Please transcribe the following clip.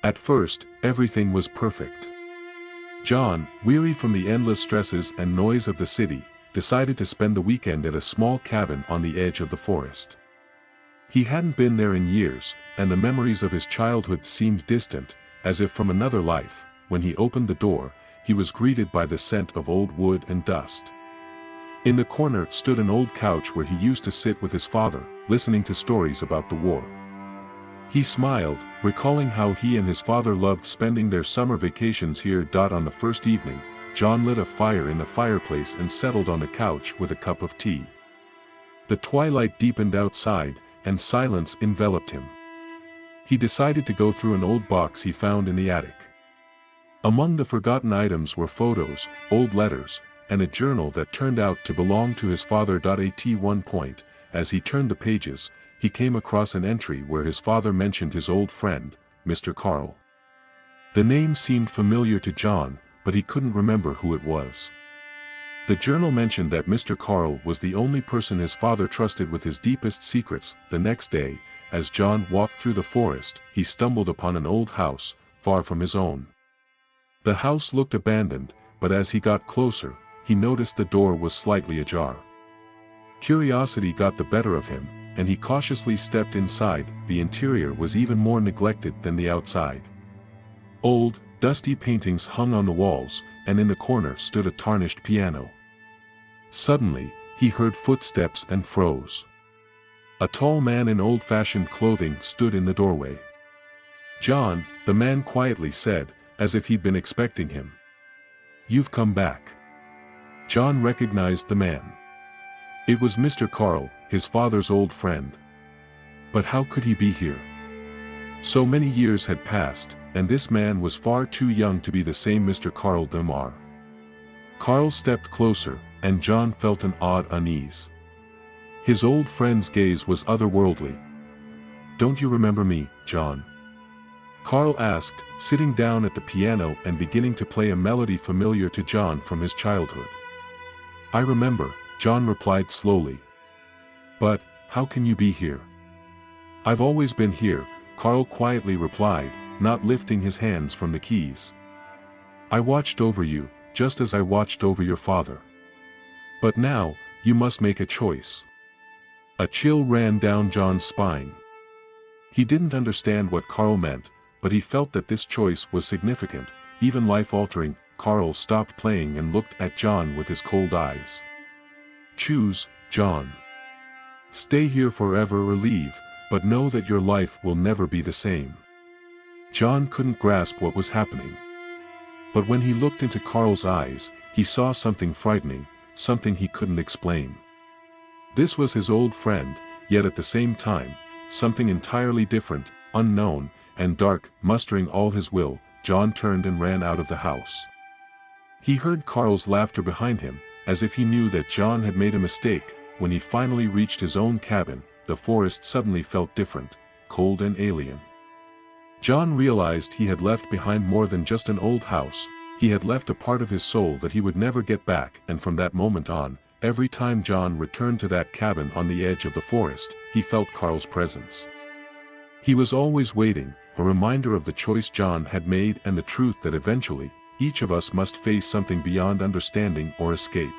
At first, everything was perfect. John, weary from the endless stresses and noise of the city, decided to spend the weekend at a small cabin on the edge of the forest. He hadn't been there in years, and the memories of his childhood seemed distant, as if from another life. When he opened the door, he was greeted by the scent of old wood and dust. In the corner stood an old couch where he used to sit with his father, listening to stories about the war. He smiled, recalling how he and his father loved spending their summer vacations here. On the first evening, John lit a fire in the fireplace and settled on the couch with a cup of tea. The twilight deepened outside, and silence enveloped him. He decided to go through an old box he found in the attic. Among the forgotten items were photos, old letters, and a journal that turned out to belong to his father. At one point, as he turned the pages, he came across an entry where his father mentioned his old friend, Mr. Carl. The name seemed familiar to John, but he couldn't remember who it was. The journal mentioned that Mr. Carl was the only person his father trusted with his deepest secrets. The next day, as John walked through the forest, he stumbled upon an old house, far from his own. The house looked abandoned, but as he got closer, he noticed the door was slightly ajar. Curiosity got the better of him, and he cautiously stepped inside. The interior was even more neglected than the outside. Old, dusty paintings hung on the walls, and in the corner stood a tarnished piano. Suddenly, he heard footsteps and froze. A tall man in old-fashioned clothing stood in the doorway. "John," the man quietly said, as if he'd been expecting him. "You've come back." John recognized the man. It was Mr. Carl, his father's old friend. But how could he be here? So many years had passed, and this man was far too young to be the same Mr. Carl Demar. Carl stepped closer, and John felt an odd unease. His old friend's gaze was otherworldly. "Don't you remember me, John?" Carl asked, sitting down at the piano and beginning to play a melody familiar to John from his childhood. "I remember," John replied slowly. "But, how can you be here?" "I've always been here," Carl quietly replied, not lifting his hands from the keys. "I watched over you, just as I watched over your father. But now, you must make a choice." A chill ran down John's spine. He didn't understand what Carl meant, but he felt that this choice was significant, even life-altering. Carl stopped playing and looked at John with his cold eyes. "Choose, John. Stay here forever or leave, but know that your life will never be the same." John couldn't grasp what was happening. But when he looked into Carl's eyes, he saw something frightening, something he couldn't explain. This was his old friend, yet at the same time, something entirely different, unknown, and dark. Mustering all his will, John turned and ran out of the house. He heard Carl's laughter behind him, as if he knew that John had made a mistake. When he finally reached his own cabin, the forest suddenly felt different, cold and alien. John realized he had left behind more than just an old house. He had left a part of his soul that he would never get back, and from that moment on, every time John returned to that cabin on the edge of the forest, he felt Carl's presence. He was always waiting, a reminder of the choice John had made and the truth that eventually, each of us must face something beyond understanding or escape.